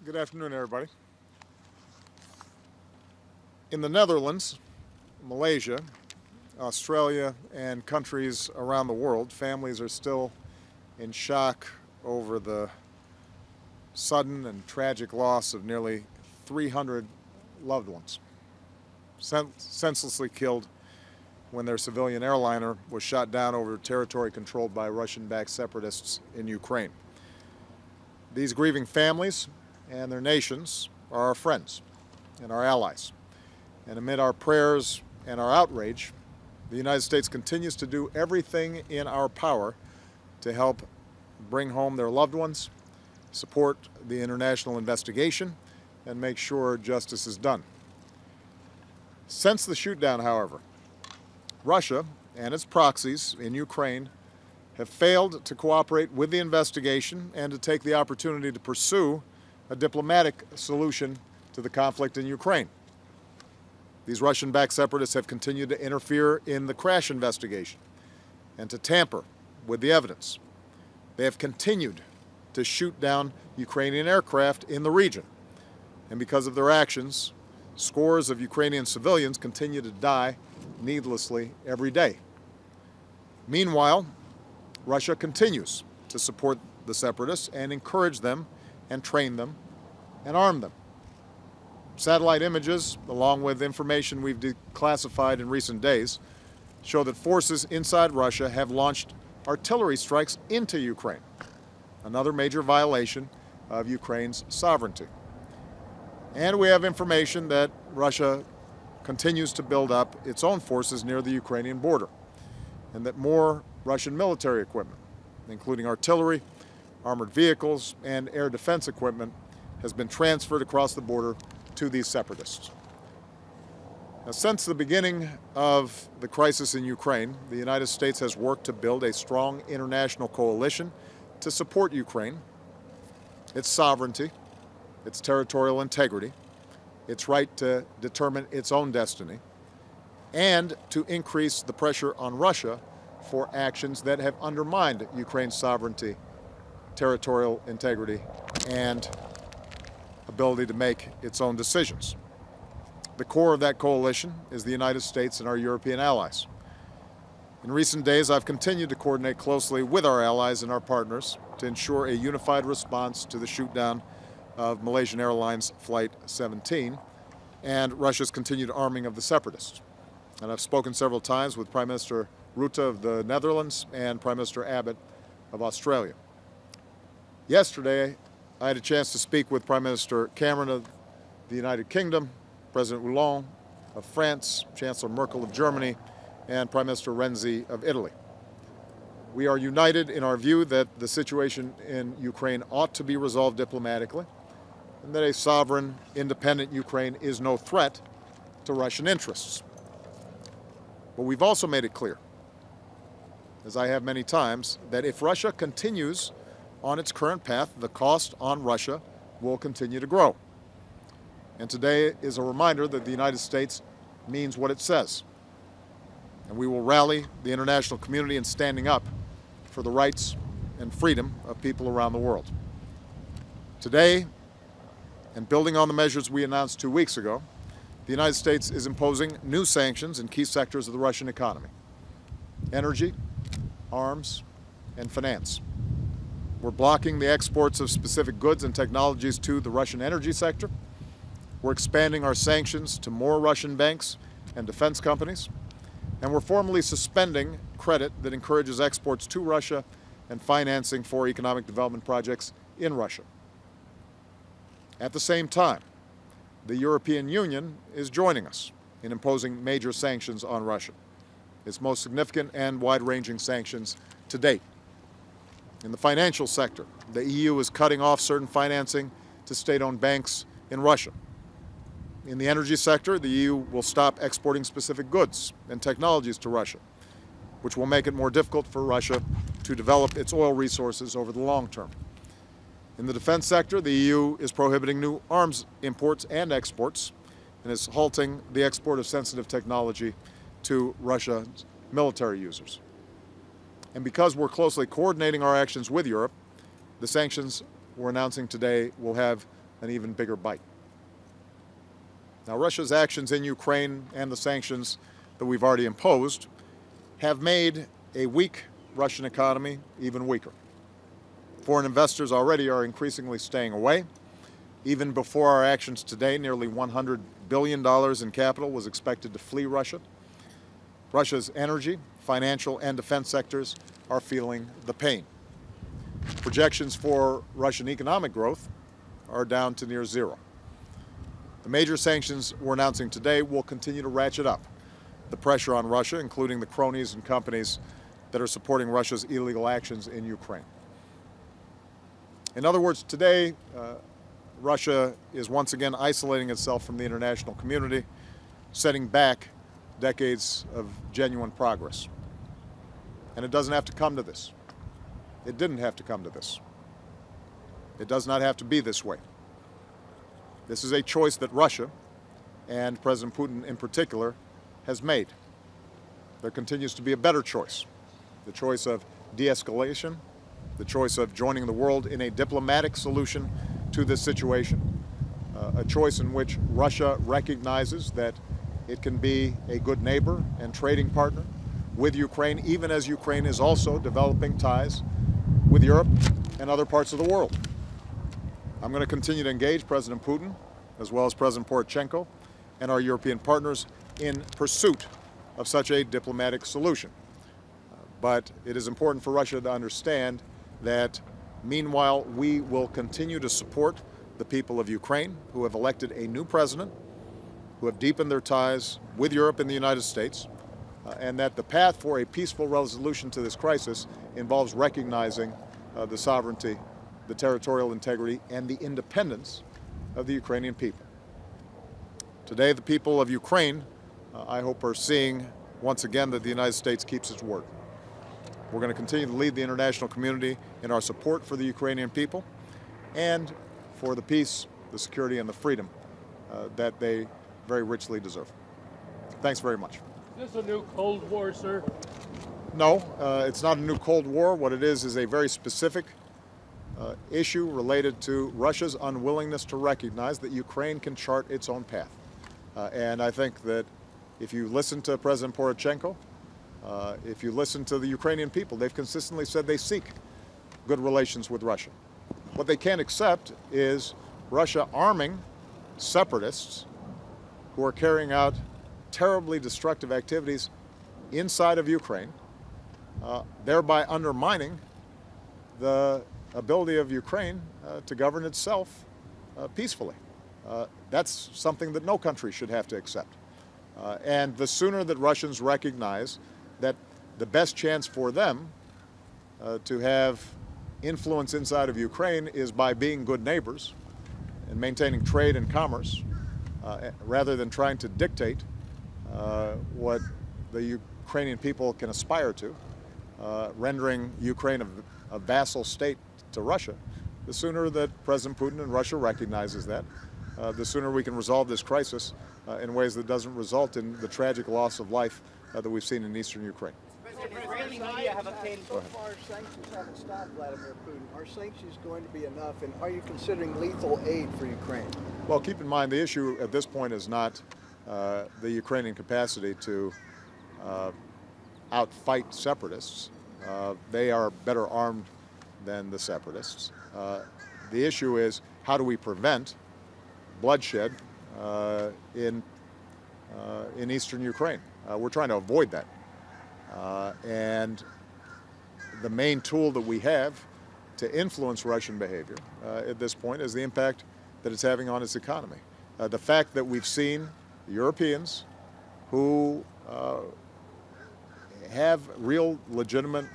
Good afternoon, everybody. In the Netherlands, Malaysia, Australia, and countries around the world, families are still in shock over the sudden and tragic loss of nearly 300 loved ones, senselessly killed when their civilian airliner was shot down over territory controlled by Russian-backed separatists in Ukraine. These grieving families and their nations are our friends and our allies. And amid our prayers and our outrage, the United States continues to do everything in our power to help bring home their loved ones, support the international investigation, and make sure justice is done. Since the shootdown, however, Russia and its proxies in Ukraine have failed to cooperate with the investigation and to take the opportunity to pursue a diplomatic solution to the conflict in Ukraine. These Russian-backed separatists have continued to interfere in the crash investigation and to tamper with the evidence. They have continued to shoot down Ukrainian aircraft in the region. And because of their actions, scores of Ukrainian civilians continue to die needlessly every day. Meanwhile, Russia continues to support the separatists and encourage them and train them and arm them. Satellite images, along with information we've declassified in recent days, show that forces inside Russia have launched artillery strikes into Ukraine, another major violation of Ukraine's sovereignty. And we have information that Russia continues to build up its own forces near the Ukrainian border, and that more Russian military equipment, including artillery, armored vehicles, and air defense equipment, has been transferred across the border to these separatists. Now, since the beginning of the crisis in Ukraine, the United States has worked to build a strong international coalition to support Ukraine, its sovereignty, its territorial integrity, its right to determine its own destiny, and to increase the pressure on Russia for actions that have undermined Ukraine's sovereignty, territorial integrity, and ability to make its own decisions. The core of that coalition is the United States and our European allies. In recent days, I've continued to coordinate closely with our allies and our partners to ensure a unified response to the shootdown of Malaysian Airlines Flight 17 and Russia's continued arming of the separatists. And I've spoken several times with Prime Minister Rutte of the Netherlands and Prime Minister Abbott of Australia. Yesterday, I had a chance to speak with Prime Minister Cameron of the United Kingdom, President Hollande of France, Chancellor Merkel of Germany, and Prime Minister Renzi of Italy. We are united in our view that the situation in Ukraine ought to be resolved diplomatically, and that a sovereign, independent Ukraine is no threat to Russian interests. But we've also made it clear, as I have many times, that if Russia continues on its current path, the cost on Russia will continue to grow. And today is a reminder that the United States means what it says. And we will rally the international community in standing up for the rights and freedom of people around the world. Today, and building on the measures we announced 2 weeks ago, the United States is imposing new sanctions in key sectors of the Russian economy: energy, arms, and finance. We're blocking the exports of specific goods and technologies to the Russian energy sector. We're expanding our sanctions to more Russian banks and defense companies. And we're formally suspending credit that encourages exports to Russia and financing for economic development projects in Russia. At the same time, the European Union is joining us in imposing major sanctions on Russia, its most significant and wide-ranging sanctions to date. In the financial sector, the EU is cutting off certain financing to state-owned banks in Russia. In the energy sector, the EU will stop exporting specific goods and technologies to Russia, which will make it more difficult for Russia to develop its oil resources over the long term. In the defense sector, the EU is prohibiting new arms imports and exports and is halting the export of sensitive technology to Russia's military users. And because we're closely coordinating our actions with Europe, the sanctions we're announcing today will have an even bigger bite. Now, Russia's actions in Ukraine and the sanctions that we've already imposed have made a weak Russian economy even weaker. Foreign investors already are increasingly staying away. Even before our actions today, nearly $100 billion in capital was expected to flee Russia. Russia's energy, financial, and defense sectors are feeling the pain. Projections for Russian economic growth are down to near zero. The major sanctions we're announcing today will continue to ratchet up the pressure on Russia, including the cronies and companies that are supporting Russia's illegal actions in Ukraine. In other words, today, Russia is once again isolating itself from the international community, setting back decades of genuine progress. And it doesn't have to come to this. It didn't have to come to this. It does not have to be this way. This is a choice that Russia, and President Putin in particular, has made. There continues to be a better choice, the choice of de-escalation, the choice of joining the world in a diplomatic solution to this situation, a choice in which Russia recognizes that it can be a good neighbor and trading partner with Ukraine, even as Ukraine is also developing ties with Europe and other parts of the world. I'm going to continue to engage President Putin, as well as President Poroshenko, and our European partners in pursuit of such a diplomatic solution. But it is important for Russia to understand that meanwhile, we will continue to support the people of Ukraine who have elected a new president, who have deepened their ties with Europe and the United States, and that the path for a peaceful resolution to this crisis involves recognizing the sovereignty, the territorial integrity, and the independence of the Ukrainian people. Today, the people of Ukraine, I hope, are seeing once again that the United States keeps its word. We're going to continue to lead the international community in our support for the Ukrainian people and for the peace, the security, and the freedom that they very richly deserve. Thanks very much. Is this a new Cold War, sir? No, it's not a new Cold War. What it is a very specific issue related to Russia's unwillingness to recognize that Ukraine can chart its own path. And I think that if you listen to President Poroshenko, if you listen to the Ukrainian people, they've consistently said they seek good relations with Russia. What they can't accept is Russia arming separatists who are carrying out terribly destructive activities inside of Ukraine, thereby undermining the ability of Ukraine to govern itself peacefully. That's something that no country should have to accept. And the sooner that Russians recognize that the best chance for them to have influence inside of Ukraine is by being good neighbors and maintaining trade and commerce, rather than trying to dictate what the Ukrainian people can aspire to, rendering Ukraine a vassal state to Russia, the sooner that President Putin and Russia recognizes that, the sooner we can resolve this crisis in ways that doesn't result in the tragic loss of life that we've seen in eastern Ukraine. Israeli media have obtained. So far, sanctions haven't stopped Vladimir Putin. Are sanctions going to be enough, and are you considering lethal aid for Ukraine? Well, keep in mind the issue at this point is not the Ukrainian capacity to outfight separatists. They are better armed than the separatists. The issue is how do we prevent bloodshed in eastern Ukraine? We're trying to avoid that. And the main tool that we have to influence Russian behavior at this point is the impact that it's having on its economy. The fact that we've seen Europeans who have real legitimate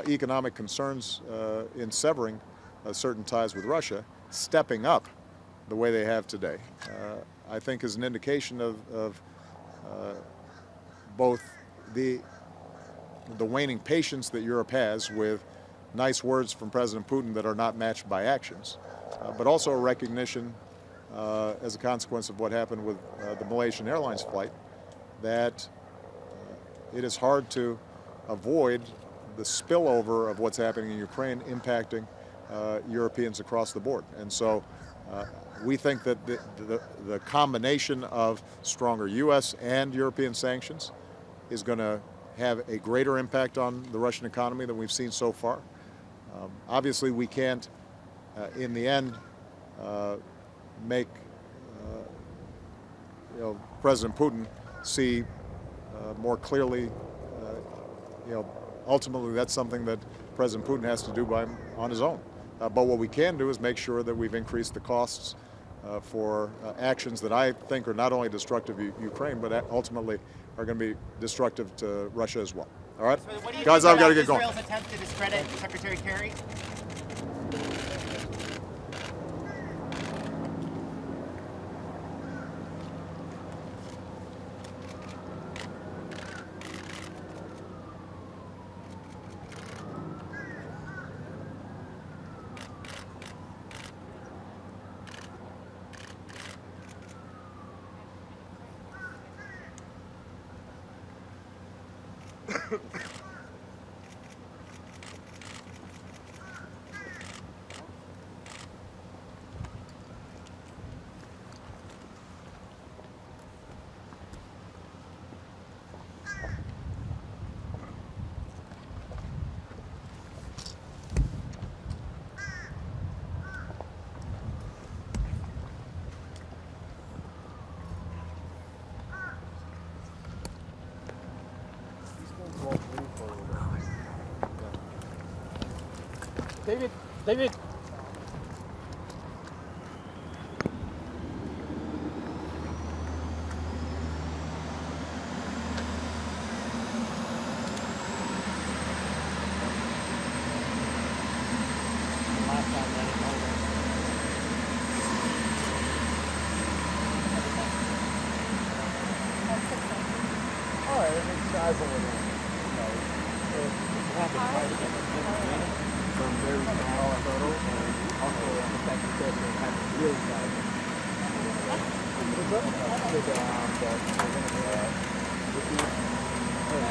economic concerns in severing certain ties with Russia, stepping up the way they have today, I think is an indication of both the waning patience that Europe has with nice words from President Putin that are not matched by actions, but also a recognition as a consequence of what happened with the Malaysian Airlines flight that it is hard to avoid the spillover of what's happening in Ukraine impacting Europeans across the board. And so We think that the combination of stronger U.S. and European sanctions is going to have a greater impact on the Russian economy than we've seen so far. Obviously, we can't, in the end, make President Putin see more clearly. Ultimately, that's something that President Putin has to do on his own. But what we can do is make sure that we've increased the costs for actions that I think are not only destructive to Ukraine, but ultimately are going to be destructive to Russia as well. All right, So what do you guys, think I've got to about get going. Israel's attempt to discredit Secretary Kerry? David, David. From very small photos and also the fact that they're having really bad.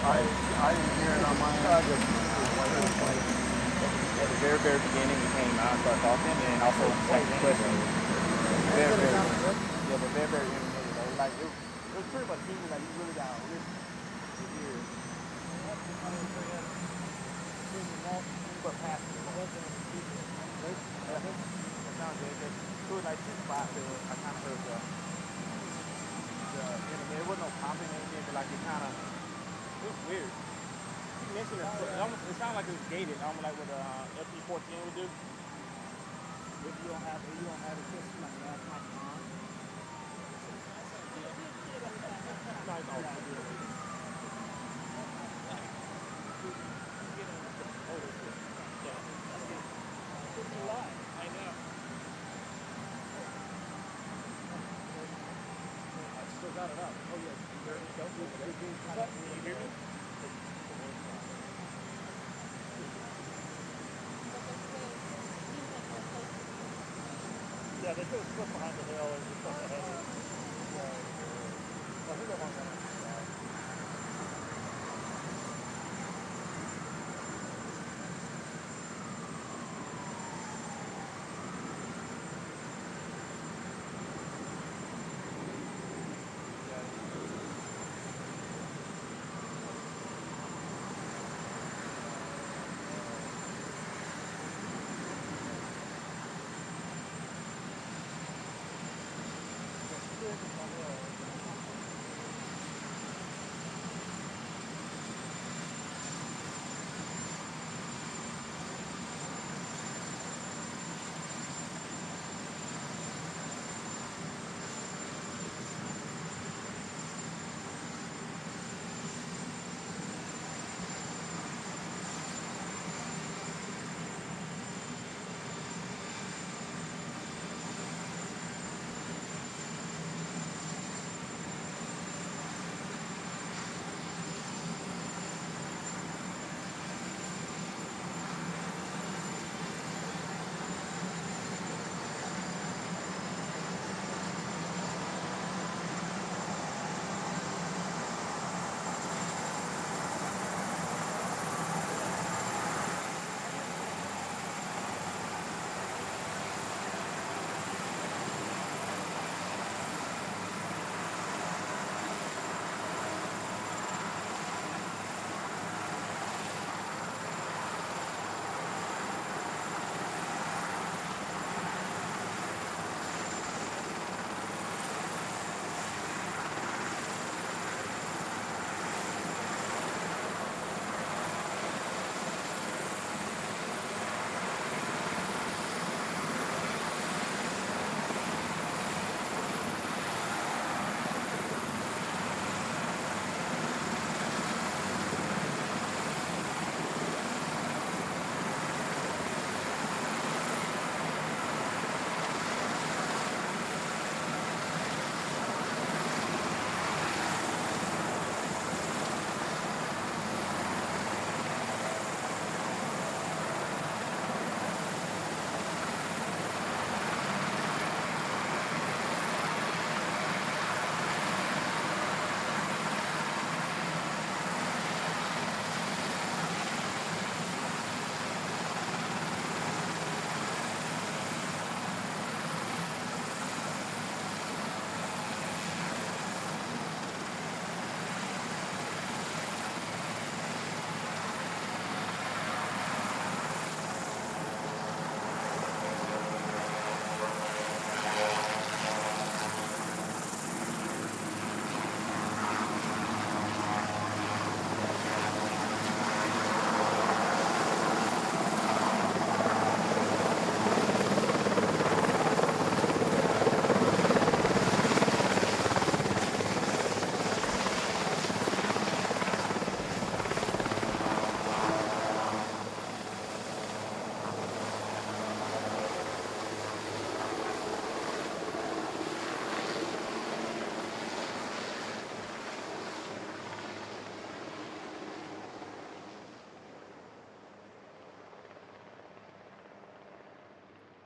I didn't hear it on my end. At the very, very beginning, we came out and started talking, and also the second question. Very, very, yeah, but very, very intermittent. Though. Like it was pretty much people like you really got to listen to hear. But past it. It sounds good. It was like two spots that I kind of heard the intermittent. There wasn't no popping or anything, but like it kind of, it was weird. You mentioned it sounded like it was gated, almost like what FP14 would do. If you don't have a system like that, like on. I know. I still got it up. Oh, yes. There we go. Can you hear me? Yeah, they put a foot behind the hill and just ahead. I think I'm on that.